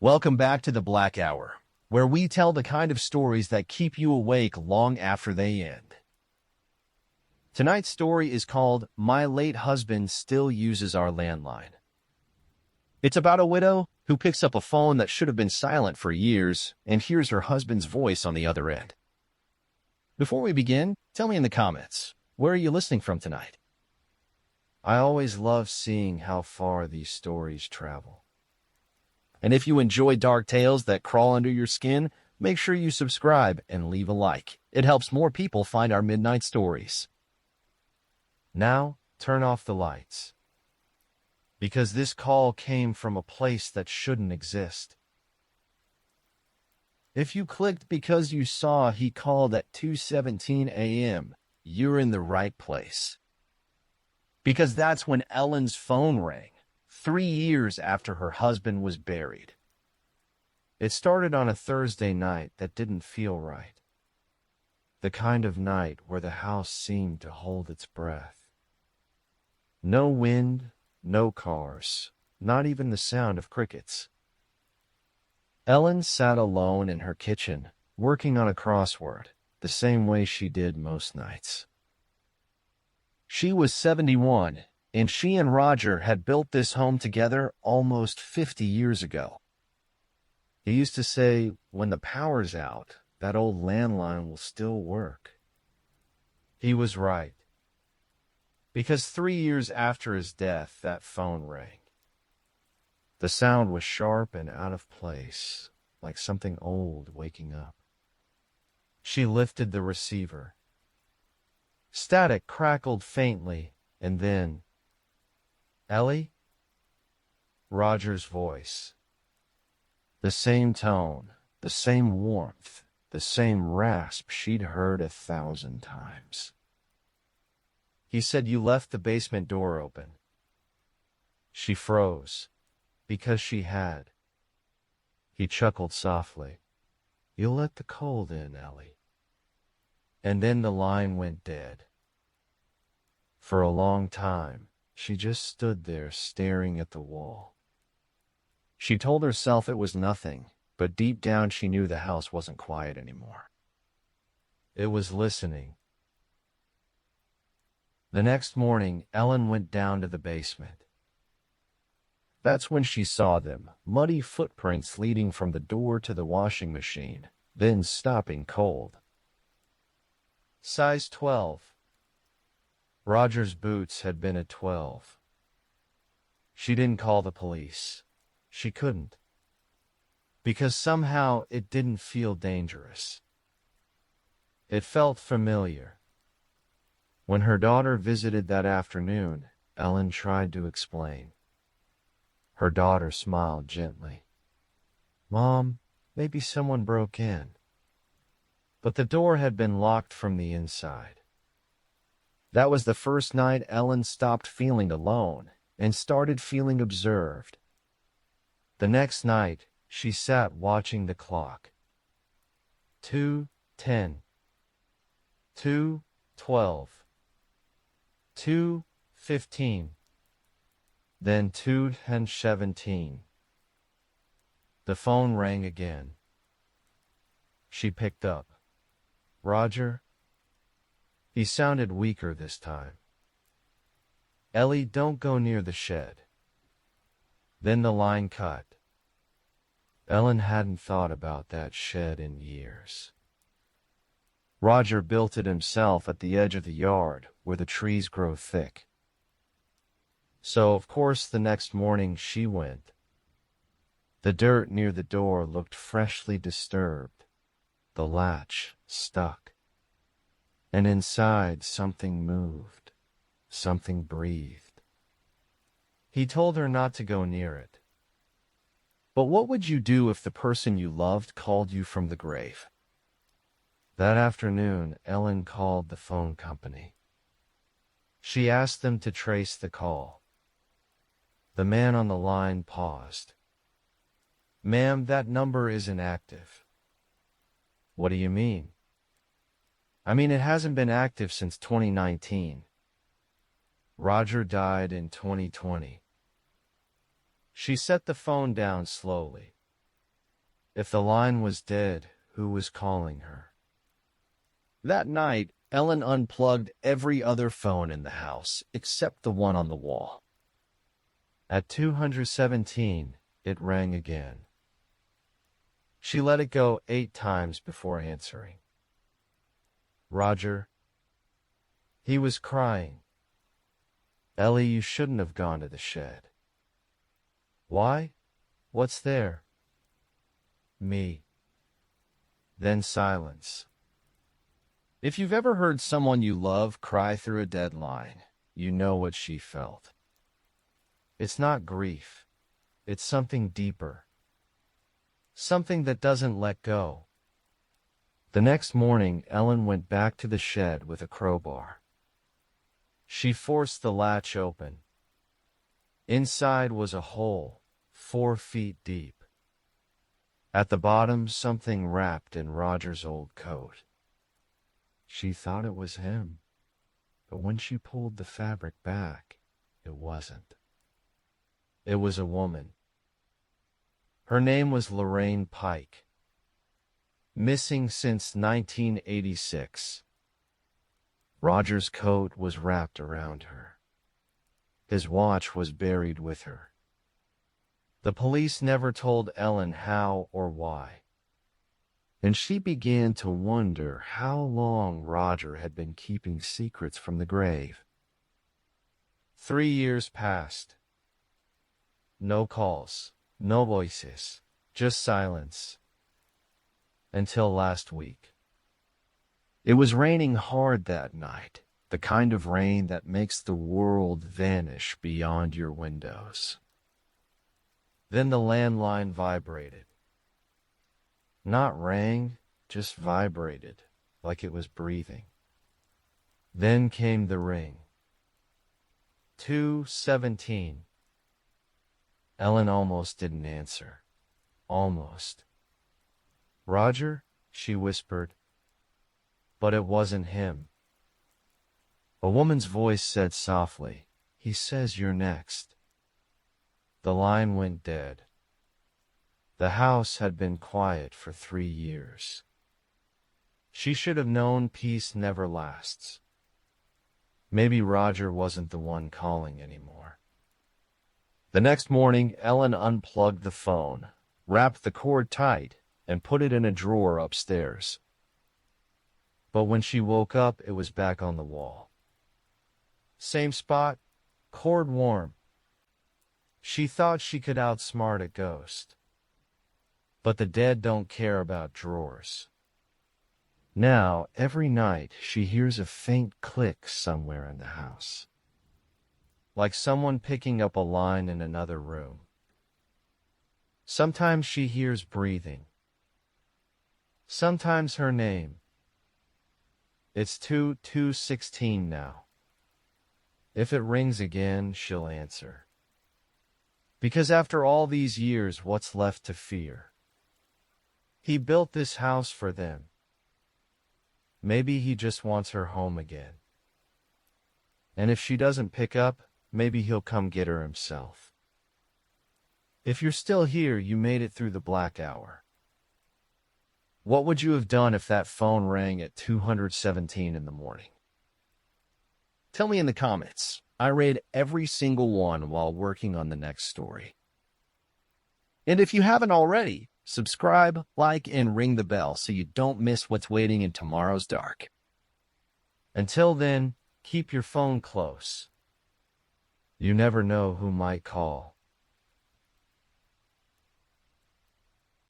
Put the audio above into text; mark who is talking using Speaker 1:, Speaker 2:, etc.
Speaker 1: Welcome back to the Black Hour, where we tell the kind of stories that keep you awake long after they end. Tonight's story is called My Late Husband Still Uses Our Landline. It's about a widow who picks up a phone that should have been silent for years and hears her husband's voice on the other end. Before we begin, tell me in the comments, where are you listening from tonight? I always love seeing how far these stories travel. And if you enjoy dark tales that crawl under your skin, make sure you subscribe and leave a like. It helps more people find our midnight stories. Now, turn off the lights. Because this call came from a place that shouldn't exist. If you clicked because you saw he called at 2:17 a.m., you're in the right place. Because that's when Ellen's phone rang, 3 years after her husband was buried. It started on a Thursday night that didn't feel right. The kind of night where the house seemed to hold its breath. No wind, no cars, not even the sound of crickets. Ellen sat alone in her kitchen, working on a crossword, the same way she did most nights. She was 71, and she and Roger had built this home together almost 50 years ago. He used to say, when the power's out, that old landline will still work. He was right. Because 3 years after his death, that phone rang. The sound was sharp and out of place, like something old waking up. She lifted the receiver. Static crackled faintly, and then, "Ellie?" Roger's voice. The same tone, the same warmth, the same rasp she'd heard 1,000 times. He said, "You left the basement door open." She froze, because she had. He chuckled softly. "You'll let the cold in, Ellie." And then the line went dead. For a long time, she just stood there staring at the wall. She told herself it was nothing, but deep down she knew the house wasn't quiet anymore. It was listening. The next morning, Ellen went down to the basement. That's when she saw them, muddy footprints leading from the door to the washing machine, then stopping cold. Size 12. Roger's boots had been a 12. She didn't call the police. She couldn't. Because somehow it didn't feel dangerous. It felt familiar. When her daughter visited that afternoon, Ellen tried to explain. Her daughter smiled gently. "Mom, maybe someone broke in." But the door had been locked from the inside. That was the first night Ellen stopped feeling alone and started feeling observed. The next night, she sat watching the clock. 2:10. 2:12. 2:15. Then 2:17. The phone rang again. She picked up. "Roger?" He sounded weaker this time. "Ellie, don't go near the shed." Then the line cut. Ellen hadn't thought about that shed in years. Roger built it himself at the edge of the yard where the trees grow thick. So, of course, the next morning she went. The dirt near the door looked freshly disturbed, the latch stuck. And inside something moved, something breathed. He told her not to go near it. But what would you do if the person you loved called you from the grave? That afternoon, Ellen called the phone company. She asked them to trace the call. The man on the line paused. "Ma'am, that number isn't active." "What do you mean?" "I mean, it hasn't been active since 2019. Roger died in 2020. She set the phone down slowly. If the line was dead, who was calling her? That night, Ellen unplugged every other phone in the house except the one on the wall. At 217, it rang again. She let it go 8 times before answering. Roger. He was crying. Ellie, you shouldn't have gone to the shed. Why? What's there? Me. Then silence. If you've ever heard someone you love cry through a deadline, you know what she felt. It's not grief. It's something deeper. Something that doesn't let go. The next morning, Ellen went back to the shed with a crowbar. She forced the latch open. Inside was a hole, 4 feet deep. At the bottom, something wrapped in Roger's old coat. She thought it was him, but when she pulled the fabric back, it wasn't. It was a woman. Her name was Lorraine Pike. Missing since 1986. Roger's coat was wrapped around her. His watch was buried with her. The police never told Ellen how or why. And she began to wonder how long Roger had been keeping secrets from the grave. 3 years passed. No calls, no voices, just silence. Until last week. It was raining hard that night, the kind of rain that makes the world vanish beyond your windows. Then the landline vibrated. Not rang, just vibrated, like it was breathing. Then came the ring. 217. Ellen almost didn't answer. Almost. Roger? She whispered. But it wasn't him. A woman's voice said softly, "He says you're next." The line went dead. The house had been quiet for 3 years. She should have known peace never lasts. Maybe Roger wasn't the one calling anymore. The next morning, Ellen unplugged the phone, wrapped the cord tight, and put it in a drawer upstairs. But when she woke up, it was back on the wall. Same spot, cord warm. She thought she could outsmart a ghost. But the dead don't care about drawers. Now, every night, she hears a faint click somewhere in the house. Like someone picking up a line in another room. Sometimes she hears breathing. Sometimes her name. It's 2:16 now. If it rings again, she'll answer. Because after all these years, what's left to fear? He built this house for them. Maybe he just wants her home again. And if she doesn't pick up, maybe he'll come get her himself. If you're still here, you made it through the black hour. What would you have done if that phone rang at 217 in the morning? Tell me in the comments. I read every single one while working on the next story. And if you haven't already, subscribe, like, and ring the bell so you don't miss what's waiting in tomorrow's dark. Until then, keep your phone close. You never know who might call.